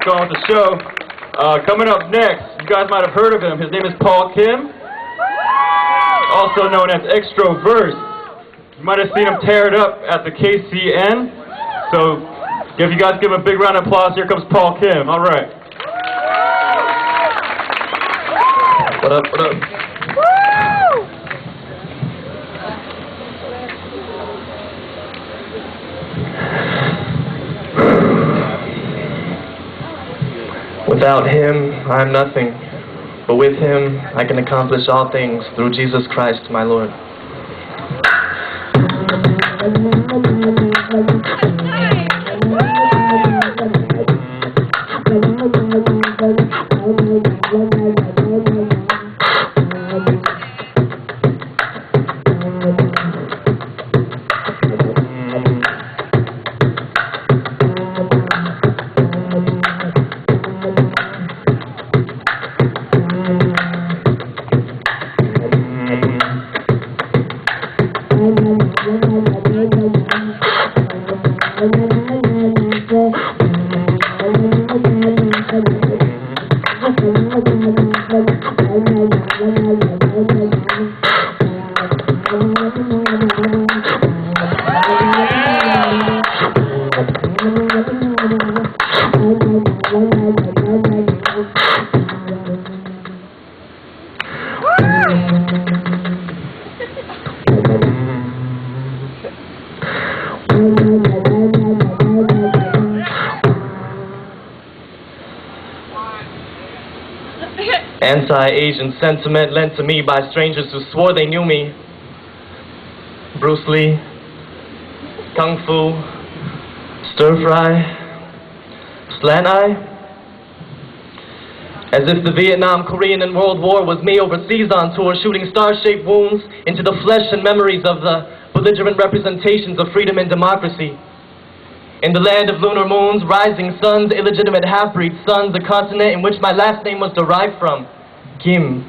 going with the show. Coming up next, you guys might have heard of him. His name is Paul Kim, also known as Extroverse. You might have seen him tear it up at the KCN. So if you guys give him a big round of applause, here comes Paul Kim. All right. What up, what up? Without him, I am nothing, but with him, I can accomplish all things through Jesus Christ, my Lord. Anti-Asian sentiment lent to me by strangers who swore they knew me. Bruce Lee, Kung Fu, Stir Fry, Slant Eye. As if the Vietnam, Korean, and World War was me overseas on tour, shooting star-shaped wounds into the flesh and memories of the belligerent representations of freedom and democracy. In the land of lunar moons, rising suns, illegitimate half-breed sons, a continent in which my last name was derived from, Kim,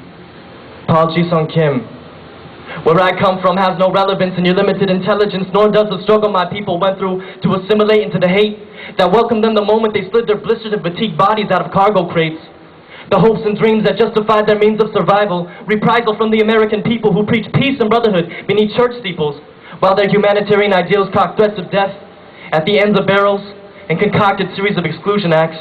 Paul Ji-sung Kim. Where I come from has no relevance in your limited intelligence, nor does the struggle my people went through to assimilate into the hate that welcomed them the moment they slid their blistered and fatigued bodies out of cargo crates. The hopes and dreams that justified their means of survival, reprisal from the American people who preach peace and brotherhood beneath church steeples, while their humanitarian ideals cocked threats of death at the ends of barrels and concocted series of exclusion acts.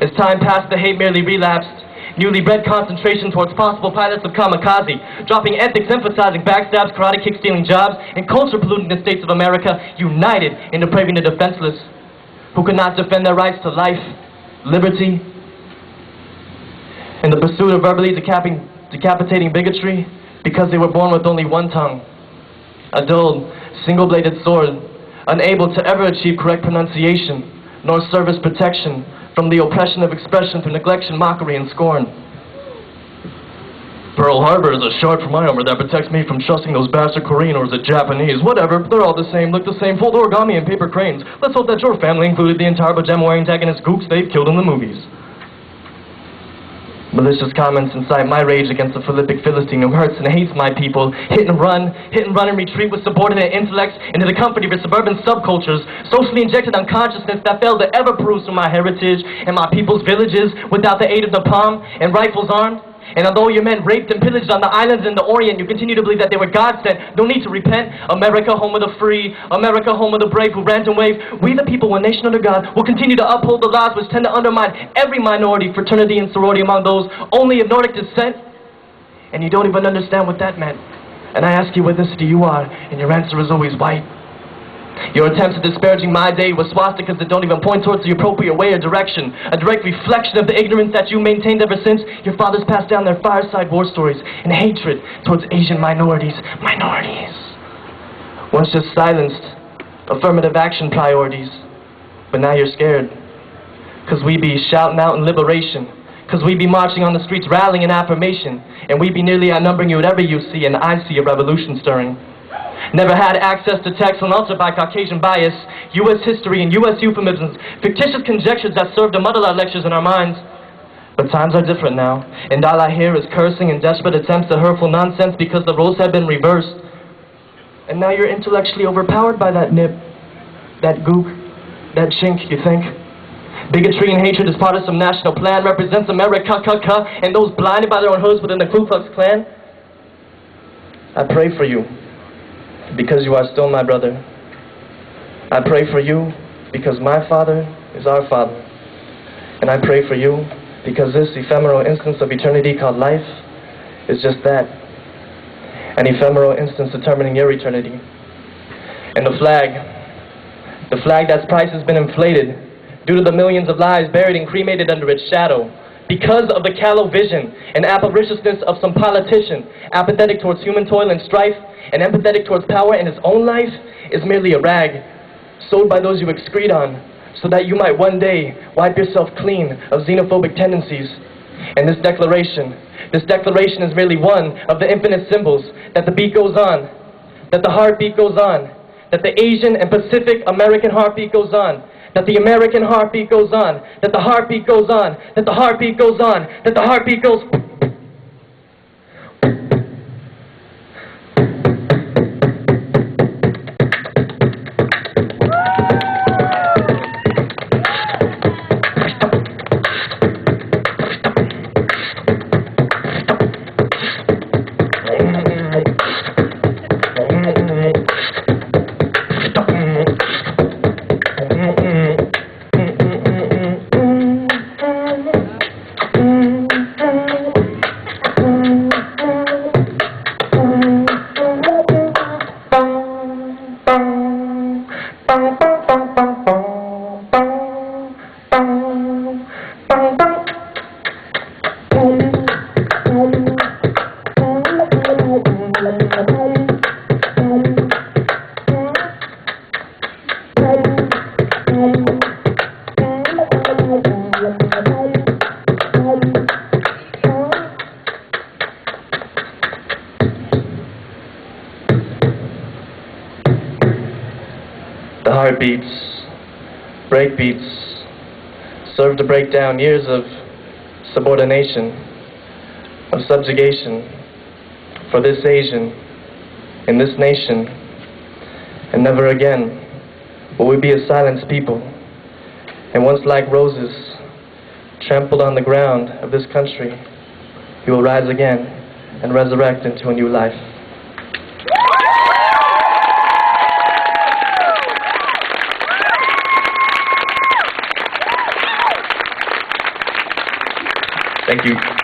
As time passed, the hate merely relapsed. Newly bred concentration towards possible pilots of kamikaze, dropping ethics, emphasizing backstabs, karate kicks, stealing jobs, and culture polluting the states of America, united in depraving the defenseless, who could not defend their rights to life, liberty, in the pursuit of verbally decapitating bigotry, because they were born with only one tongue, a dull, single-bladed sword, unable to ever achieve correct pronunciation, nor service protection from the oppression of expression through neglection, mockery, and scorn. Pearl Harbor is a short for my armor that protects me from trusting those bastard Korean or is it Japanese. Whatever, they're all the same, look the same, fold origami and paper cranes. Let's hope that your family included the entire pajama-wearing antagonist gooks they've killed in the movies. Malicious comments incite my rage against the Philippic Philistine who hurts and hates my people. Hit and run and retreat with subordinate intellects into the comfort of your suburban subcultures, socially injected unconsciousness that failed to ever peruse through my heritage and my people's villages without the aid of the palm and rifles armed. And although your men raped and pillaged on the islands in the Orient, you continue to believe that they were God sent. No need to repent. America, home of the free. America, home of the brave who rant and wave. We the people, one nation under God, will continue to uphold the laws which tend to undermine every minority, fraternity, and sorority among those only of Nordic descent. And you don't even understand what that meant. And I ask you what ethnicity you are, and your answer is always white. Your attempts at disparaging my day with swastikas that don't even point towards the appropriate way or direction, a direct reflection of the ignorance that you maintained ever since your fathers passed down their fireside war stories and hatred towards Asian minorities. Once just silenced affirmative action priorities, but now you're scared. Cause we be shouting out in liberation, cause we be marching on the streets rallying in affirmation, and we be nearly outnumbering you whatever you see, and I see a revolution stirring. Never had access to texts unaltered by Caucasian bias, U.S. history and U.S. euphemisms, fictitious conjectures that serve to muddle our lectures in our minds. But times are different now, and all I hear is cursing and desperate attempts at hurtful nonsense because the roles have been reversed. And now you're intellectually overpowered by that nip, that gook, that chink, you think? Bigotry and hatred is part of some national plan, represents America, and those blinded by their own hoods within the Ku Klux Klan. I pray for you, because you are still my brother. I pray for you, because my father is our father. And I pray for you, because this ephemeral instance of eternity called life is just that, an ephemeral instance determining your eternity. And the flag that's price has been inflated due to the millions of lives buried and cremated under its shadow, because of the callow vision and avariciousness of some politician, apathetic towards human toil and strife, and empathetic towards power in his own life, is merely a rag, sewed by those you excrete on, so that you might one day wipe yourself clean of xenophobic tendencies. And this declaration is merely one of the infinite symbols that the beat goes on, that the heartbeat goes on, that the Asian and Pacific American heartbeat goes on, that the American heartbeat goes on, that the heartbeat goes on, that the heartbeat goes on, that the heartbeat goes... The heartbeats, breakbeats, serve to break down years of subordination, of subjugation for this Asian in this nation, and never again will we be a silenced people. And once like roses trampled on the ground of this country, we will rise again and resurrect into a new life. Thank you.